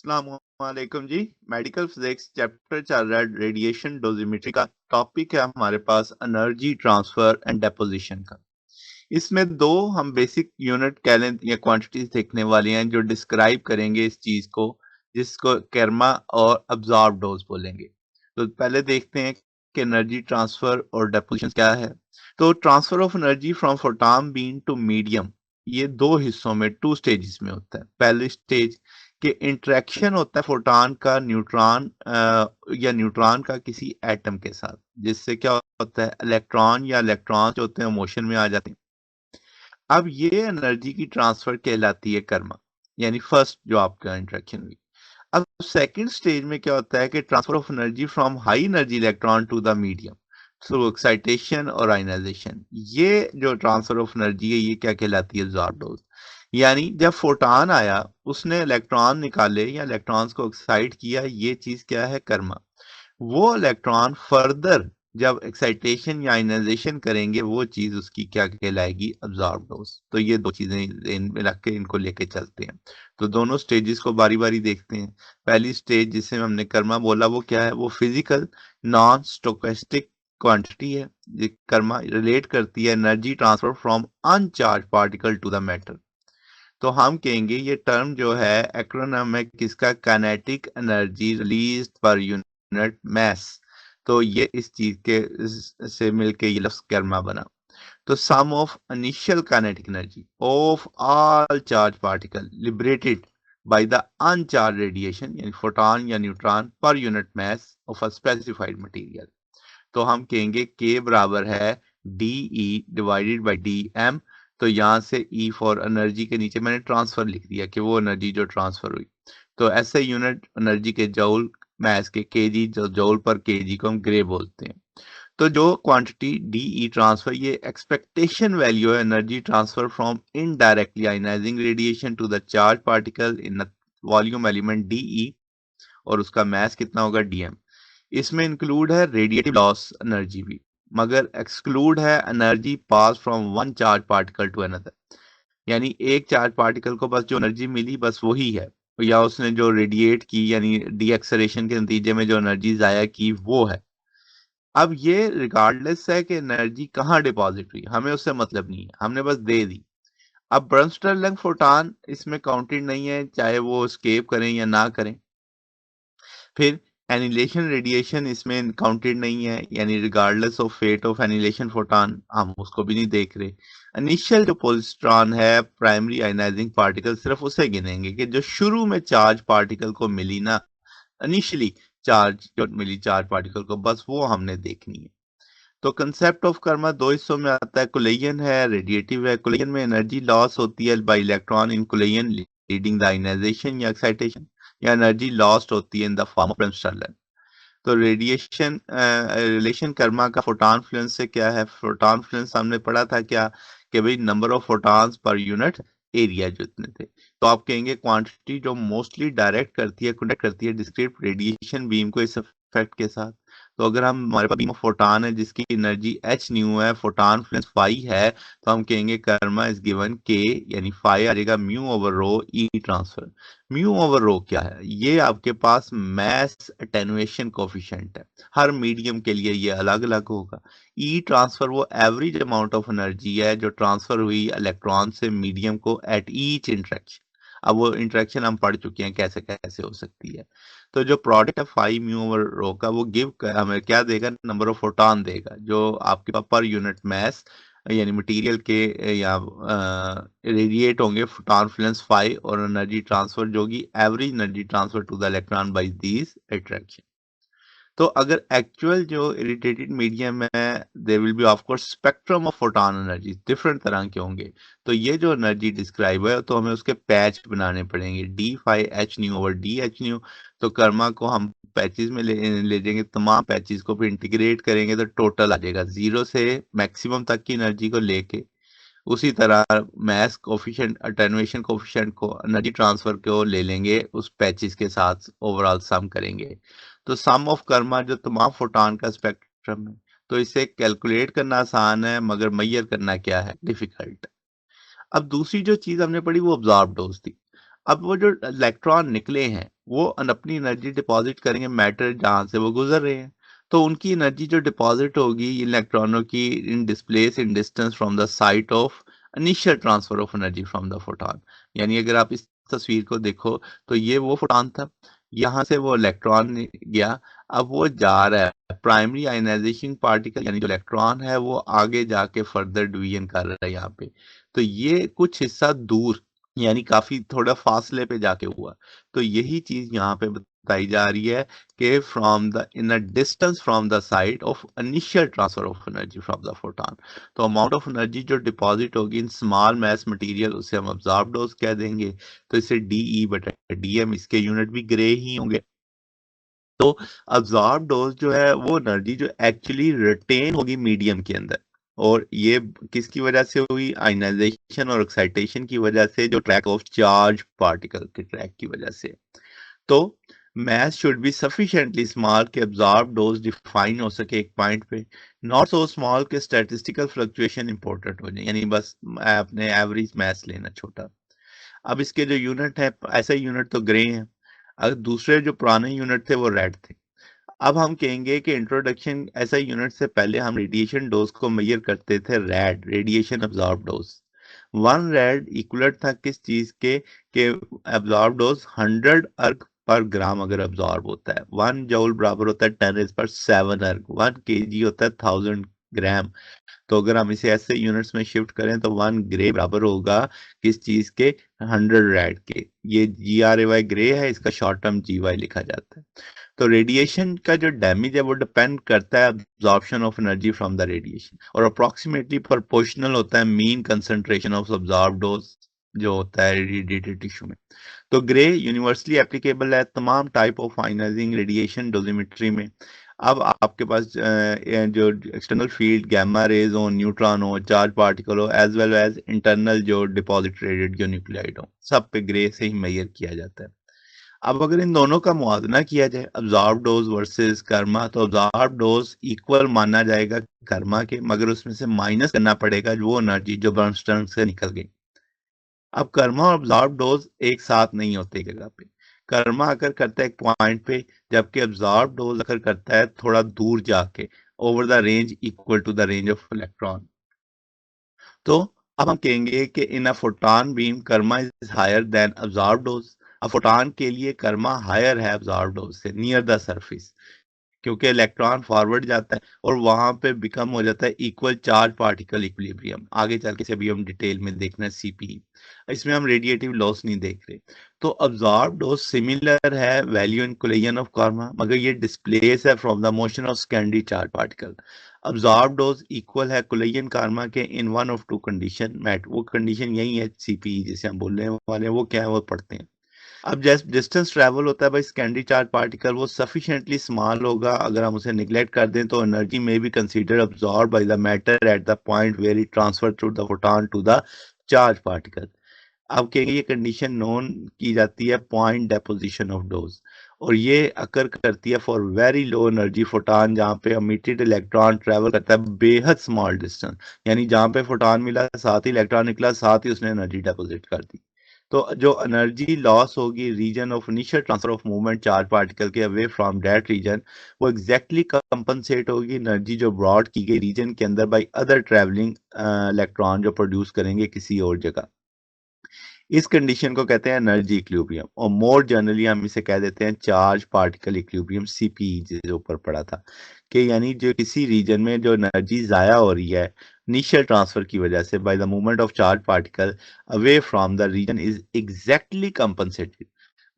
अस्सलामुअलैकुम जी। Medical physics chapter चल रहा है रेडिएशन डोजिमेट्री का। टॉपिक है हमारे पास एनर्जी ट्रांसफर एंड डेपोजिशन का। इसमें दो हम बेसिक यूनिट कह लें या क्वांटिटीज देखने वाली हैं जो डिस्क्राइब करेंगे इस चीज को, जिसको कर्मा और अब्जॉर्ब डोज बोलेंगे। तो पहले देखते हैं कि एनर्जी ट्रांसफर और डेपोजिशन क्या है। तो transfer of energy from photon beam to medium, ये दो हिस्सों में, टू स्टेजेस में होता है। पहली स्टेज कि इंटरेक्शन होता है फोटॉन का न्यूट्रॉन या न्यूट्रॉन का किसी एटम के साथ, जिससे क्या होता है इलेक्ट्रॉन या इलेक्ट्रॉन जो होते हैं मोशन में आ जाते हैं। अब ये एनर्जी की ट्रांसफर कहलाती है कर्मा, यानी फर्स्ट जो आपका इंटरेक्शन हुई। अब सेकंड स्टेज में क्या होता है कि transfer of energy from high energy electron to the medium through excitation और आयनाइजेशन। ये जो ट्रांसफर ऑफ एनर्जी है ये क्या कहलाती है अब्जॉर्ब डोज। यानी जब फोटॉन आया उसने इलेक्ट्रॉन निकाले या इलेक्ट्रॉन्स को एक्साइट किया, ये चीज क्या है कर्मा। वो इलेक्ट्रॉन फर्दर जब एक्साइटेशन या आयनाइजेशन करेंगे वो चीज उसकी क्या कहलाएगी अब्जॉर्ब डोज। तो ये दो चीजें इनमें रख के इनको लेके चलते हैं। तो दोनों स्टेजेस को बारी बारी देखते हैं। पहली स्टेज जिसे हमने कर्मा बोला वो क्या है, वो फिजिकल नॉन स्टोकेस्टिक क्वांटिटी है। ये कर्मा रिलेट करती है energy transfer from uncharged particle to the matter. तो हम कहेंगे ये टर्म जो है एक्रोनिम है किसका, काइनेटिक एनर्जी रिलीज पर यूनिट मास। तो ये इस चीज के से मिलके ये लफ्ज कर्मा बना। तो sum of initial kinetic energy of all charge particle liberated by the uncharged radiation यानी फोटॉन या neutron per unit mass of a specified material. तो हम कहेंगे के बराबर है D E divided by D M. तो यहाँ से ई फॉर एनर्जी के नीचे मैंने ट्रांसफर लिख दिया कि वो एनर्जी जो ट्रांसफर हुई। तो ऐसे यूनिट एनर्जी के जौल मैस के केजी, जो जौल पर केजी को हम ग्रे बोलते हैं। तो जो क्वांटिटी डी ई ट्रांसफर ये एक्सपेक्टेशन वैल्यू है energy transfer from indirectly ionizing radiation to the charge particle in volume element D E, और उसका मैस कितना होगा डीएम। इसमें इंक्लूड है रेडिएटिव लॉस एनर्जी भी, मगर एक्सक्लूड है energy pass from one charge particle to another. यानी एक चार्ज पार्टिकल को बस जो एनर्जी मिली बस वही है, या उसने जो रेडिएट की यानी डी एक्सलेरेशन के नतीजे में जो एनर्जी जाया की वो है। अब ये रिगार्डलेस है कि एनर्जी कहाँ डिपॉजिट हुई, हमें उससे मतलब नहीं है, हमने बस दे दी। अब ब्रंस्टरलंग फोटॉन इसमें काउंटेड नहीं है, चाहे वो स्केप करें या ना करें। फिर एनिलेशन रेडिएशन इसमें काउंटेड नहीं है, यानी regardless of fate of annihilation photon हम उसको भी नहीं देख रहे। इनिशियल जो पोजिट्रॉन है प्राइमरी आयनाइजिंग पार्टिकल, सिर्फ उसे गिनेंगे कि जो शुरू में चार्ज पार्टिकल को मिली ना, इनिशियली चार्ज जो मिली चार्ज पार्टिकल को, बस वो हमने देखनी है। तो कंसेप्ट ऑफ कर्मा दो हिस्सों में आता है, कुलेयन है रेडिएटिव है। कुलेयन में एनर्जी लॉस होती है by electron in collision leading the ionization या एक्साइटेशन, या एनर्जी लॉस्ट होती है in the form of bremsstrahlung. तो रेडिएशन रिलेशन कर्मा का फोटॉन फ्लुएंस से क्या है, फोटॉन फ्लुएंस हमने पढ़ा था क्या कि भाई number of photons per unit area जो इतने थे। तो आप कहेंगे क्वांटिटी जो मोस्टली डायरेक्ट करती है, कनेक्ट करती है डिस्क्रीट रेडिएशन बीम को इस इफेक्ट के साथ। तो अगर हम हमारे पास बीम ऑफ फोटॉन है जिसकी एनर्जी एच न्यू है, फोटॉन फ्लुएंस फाई है, तो हम कहेंगे कर्मा इज गिवन के, यानी फाई आ जाएगा म्यू ओवर रो ई ट्रांसफर। म्यू ओवर रो क्या है, ये आपके पास मैस अटेनुएशन कोफिशिएंट है। हर मीडियम के लिए ये अलग अलग होगा। ई ट्रांसफर वो एवरेज अमाउंट ऑफ एनर्जी है जो ट्रांसफर हुई इलेक्ट्रॉन से मीडियम को एट ईच इंटरेक्शन। अब वो इंटरेक्शन हम पढ़ चुके हैं कैसे कैसे हो सकती है। तो जो प्रोडक्ट है फाइव म्यू ओवर रो का, वो गिव हमें क्या देगा, नंबर ऑफ फोटॉन देगा जो आपके पास पर यूनिट मैस यानी मटेरियल के या रेडिएट होंगे फोटॉन फ्लुएंस फाई, और एनर्जी ट्रांसफर जो कि average energy transfer to the electron by these attraction. तो अगर एक्चुअल जो इरिटेटेड मीडियम है there will be of course spectrum of photon energy, different तरह के होंगे। तो ये जो एनर्जी डिस्क्राइब है तो हमें उसके पैच बनाने पड़ेंगे, D phi H nu over D H nu. तो कर्मा को हम पैचेस में ले जाएंगे, तमाम पैचेस को फिर इंटीग्रेट करेंगे तो टोटल आ जाएगा जीरो से मैक्सिमम तक की एनर्जी को लेके। उसी तरह मैस कोफिशिएंट अटेनुएशन कोफिशिएंट को एनर्जी ट्रांसफर को ले लेंगे उस पैचेस के साथ, ओवरऑल सम करेंगे। तो सम ऑफ कर्मा जो तमाम फोटॉन का स्पेक्ट्रम है, तो इसे कैलकुलेट करना आसान है मगर मैयर करना क्या है, डिफिकल्ट। अब दूसरी जो चीज हमने पढ़ी वो अब्जॉर्ब डोज थी। अब वो जो इलेक्ट्रॉन निकले हैं वो अपनी एनर्जी डिपॉजिट करेंगे मैटर जहाँ से वो गुजर रहे हैं। तो उनकी एनर्जी जो डिपॉजिट होगी इलेक्ट्रॉनों की in displace in distance from the site of initial transfer of energy from the photon. यानी अगर आप इस तस्वीर को देखो तो ये वो फोटॉन था, यहाँ से वो इलेक्ट्रॉन गया, अब वो जा रहा है प्राइमरी आयनाइजेशन पार्टिकल यानी जो इलेक्ट्रॉन है वो आगे जाके फर्दर डिवीजन कर रहा है यहाँ पे। तो ये कुछ हिस्सा दूर यानी काफी थोड़ा फासले पे जाके हुआ। तो यही चीज यहाँ पे बताई जा रही है कि from the in a distance from the site of initial transfer of energy from the photon. तो अमाउंट ऑफ एनर्जी जो डिपॉजिट होगी इन स्मॉल मैस मटेरियल उसे हम अब्जॉर्ब डोज कह देंगे। तो इसे डीई बटा डीएम इसके यूनिट भी ग्रे ही होंगे। तो अब्जॉर्ब डोज जो है वो एनर्जी जो एक्चुअली रिटेन होगी मीडियम के अंदर, और ये किसकी वजह से हुई, आयनाइजेशन और एक्साइटेशन की वजह से, जो ट्रैक ऑफ चार्ज पार्टिकल के ट्रैक की वजह से। तो mass should be sufficiently small कि absorb dose डिफाइन हो सके एक पॉइंट पे, नॉट सो स्मॉल के स्टैटिस्टिकल फ्लक्चुएशन इंपॉर्टेंट हो जाए, यानी बस आपने एवरेज मैस लेना छोटा। अब इसके जो यूनिट है, ऐसे यूनिट तो ग्रे हैं, अगर दूसरे जो पुराने यूनिट थे वो रेड थे। अब हम कहेंगे कि इंट्रोडक्शन ऐसा यूनिट से पहले हम रेडिएशन डोज को मेजर करते थे red, radiation absorb dose. One red equivalent था किस चीज के अब्जॉर्ब डोज 100 अर्ग पर ग्राम अगर अब्जॉर्ब होता है, 1 जूल बराबर होता है 10⁻⁷ अर्ग, 1 kg होता है 1000 ग्राम। तो अगर हम इसे ऐसे यूनिट्स में शिफ्ट करें तो 1 ग्रे बराबर होगा किस चीज के, 100 रेड के। ये GRAY ग्रे है, इसका शॉर्ट टर्म GY लिखा जाता है। तो रेडिएशन का जो डैमेज है वो डिपेंड करता है absorption of energy from the radiation, और अप्रोक्सीमेटली प्रोपोर्शनल होता है mean concentration of absorb dose जो होता है रेडिएटेड टिश्यू में। तो ग्रे यूनिवर्सली एप्लीकेबल है तमाम टाइप ऑफ आयनाइजिंग रेडिएशन डोजिमेट्री में। अब आपके पास जो एक्सटर्नल फील्ड गैमा रेज हो, न्यूट्रॉन हो, चार्ज पार्टिकल हो, एज वेल एज इंटरनल जो डिपॉजिट रेडिएट न्यूक्लियाइड हो, सब पे ग्रे से ही मेजर किया जाता है। अब अगर इन दोनों का मुआवजा किया जाए अब्जॉर्ब डोज वर्सेस कर्मा, तो अब्जॉर्ब डोज इक्वल माना जाएगा कर्मा के, मगर उसमें से माइनस करना पड़ेगा वो एनर्जी जो बर्नस्टर्न से निकल गई। अब कर्मा और अब्जॉर्ब डोज एक साथ नहीं होते एक जगह पे। कर्मा अगर करता है एक पॉइंट पे, जबकि अब्जॉर्ब डोज अगर करता है थोड़ा दूर जाके, over the range equal to the range of electron. तो अब हम कहेंगे कि in a photon beam kerma is higher than absorb dose. अब फोटॉन के लिए कर्मा हायर है अब्जॉर्ब डोज से नियर द सरफेस, क्योंकि इलेक्ट्रॉन फॉरवर्ड जाता है और वहां पे बिकम हो जाता है इक्वल चार्ज पार्टिकल इक्विलिब्रियम। आगे चल के अभी हम डिटेल में देखना है CP, इसमें हम रेडिएटिव लॉस नहीं देख रहे। तो अब्जॉर्ब डोज सिमिलर है value in collision of kerma, मगर ये डिस्प्लेस है from the motion of secondary charge particle. Absorb dose equal है कोलिजन कार्मा के in one of two condition met, वो कंडीशन यही है CP जिसे हम बोलने वाले हैं, वो क्या है वो पढ़ते हैं। अब जैसे डिस्टेंस ट्रैवल होता है भाई सेकेंडरी चार्ज पार्टिकल वो सफिशिएंटली स्मॉल होगा, अगर हम उसे निगलेक्ट कर दें तो एनर्जी में be consider absorb by the matter at the point where it transfer through the photon to the charge particle. अब कहेंगे ये कंडीशन नोन की जाती है पॉइंट डेपोजिशन ऑफ डोज, और ये अकर करती है for very low energy photon, जहाँ पे इमिटेड इलेक्ट्रॉन ट्रेवल करता है बेहद स्मॉल डिस्टेंस, यानी जहाँ पे फोटॉन मिला साथ ही इलेक्ट्रॉन निकला, साथ ही उसने एनर्जी डेपोजिट कर दी। तो जो एनर्जी लॉस होगी region of initial transfer of movement charge particle के अवे फ्रॉम दैट रीजन, वो एग्जैक्टली कंपनसेट होगी एनर्जी जो ब्रॉड की गई रीजन के अंदर बाई अदर ट्रेवलिंग इलेक्ट्रॉन जो प्रोड्यूस करेंगे किसी और जगह। इस कंडीशन को कहते हैं एनर्जी इक्विलिब्रियम, और मोर जनरली हम इसे कह देते हैं चार्ज पार्टिकल इक्विलिब्रियम CPE, जिसके ऊपर पड़ा था कि यानी जो किसी रीजन में जो एनर्जी जाया हो रही है इनिशियल ट्रांसफर की वजह से by the movement of charge particle away from the region is exactly compensated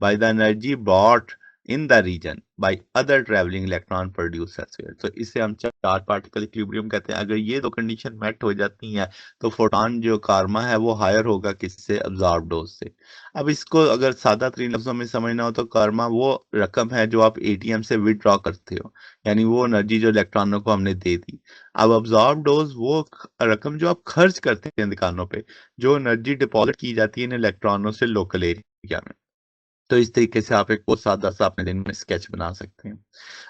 by the energy brought in the region by other traveling electron produced elsewhere। तो इसे हम चार्ज पार्टिकल इक्विलिब्रियम कहते हैं। अगर ये दो कंडीशन मेट हो जाती हैं तो फोटॉन जो कार्मा है वो हायर होगा किससे, अब्जॉर्ब डोज से। अब इसको अगर सादा तरीन लफ्जों में समझना हो तो कार्मा वो रकम है जो आप ATM से विदड्रॉ करते हो, यानी वो एनर्जी जो इलेक्ट्रॉनों को हमने दे दी। अब अब्जॉर्ब डोज वो रकम जो आप खर्च करते हैं दुकानों पे, जो एनर्जी डिपॉजिट की जाती है इन इलेक्ट्रॉनों से लोकल एरिया में। तो इस तरीके से आप एक बहुत सादा सा अपने दिन में स्केच बना सकते हैं।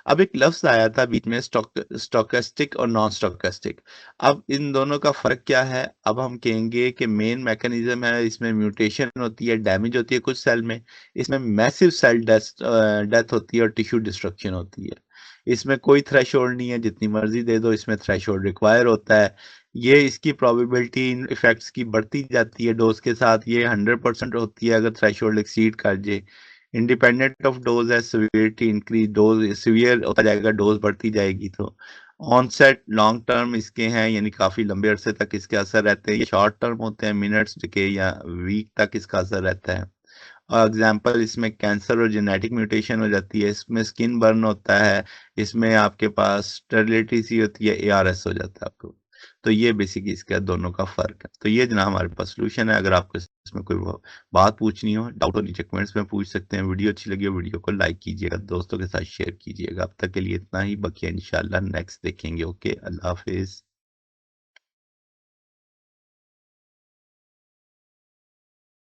अब एक लफ्ज़ आया था बीच में स्टोकेस्टिक और नॉन स्टोकेस्टिक। अब इन दोनों का फ़र्क क्या है? अब हम कहेंगे कि मेन मैकेनिज़्म है, इसमें म्यूटेशन होती है, डैमेज होती है कुछ सेल में, इसमें मैसिव सेल डेथ होती है और टिश्यू डिस्ट्रक्शन होती है। इसमें कोई थ्रेशोल्ड नहीं है, जितनी मर्ज़ी दे दो, इसमें थ्रेशोल्ड रिक्वायर होता है। ये इसकी प्रोबेबिलिटी इन इफ़ेक्ट्स की बढ़ती जाती है डोज़ के साथ, ये 100% होती है अगर थ्रेशोल्ड एक्सीड कर जाए। इंडिपेंडेंट ऑफ डोज है सिवियरिटी इंक्रीज, डोज सिवियर होता जाएगा, डोज बढ़ती जाएगी। तो ऑनसेट लॉन्ग टर्म इसके हैं, यानी काफी लंबे अरसे तक इसके असर रहते हैं। ये शॉर्ट टर्म होते हैं, मिनट्स के या वीक तक इसका असर रहता है। और एग्जांपल इसमें कैंसर और जेनेटिक म्यूटेशन हो जाती है, इसमें स्किन बर्न होता है, इसमें आपके पास स्टेरिलिटी सी होती है, एआरएस हो जाता है आपको। तो ये बेसिकली इसका दोनों का फर्क है। तो ये जनाब हमारे पास सोल्यूशन है। अगर आपको इसमें कोई बात पूछनी हो, डाउट हो, नीचे कमेंट्स में पूछ सकते हैं। वीडियो अच्छी लगी हो वीडियो को लाइक कीजिएगा, दोस्तों के साथ शेयर कीजिएगा। अब तक के लिए इतना ही, बाकी इंशाल्लाह नेक्स्ट देखेंगे। ओके, अल्लाह हाफिज।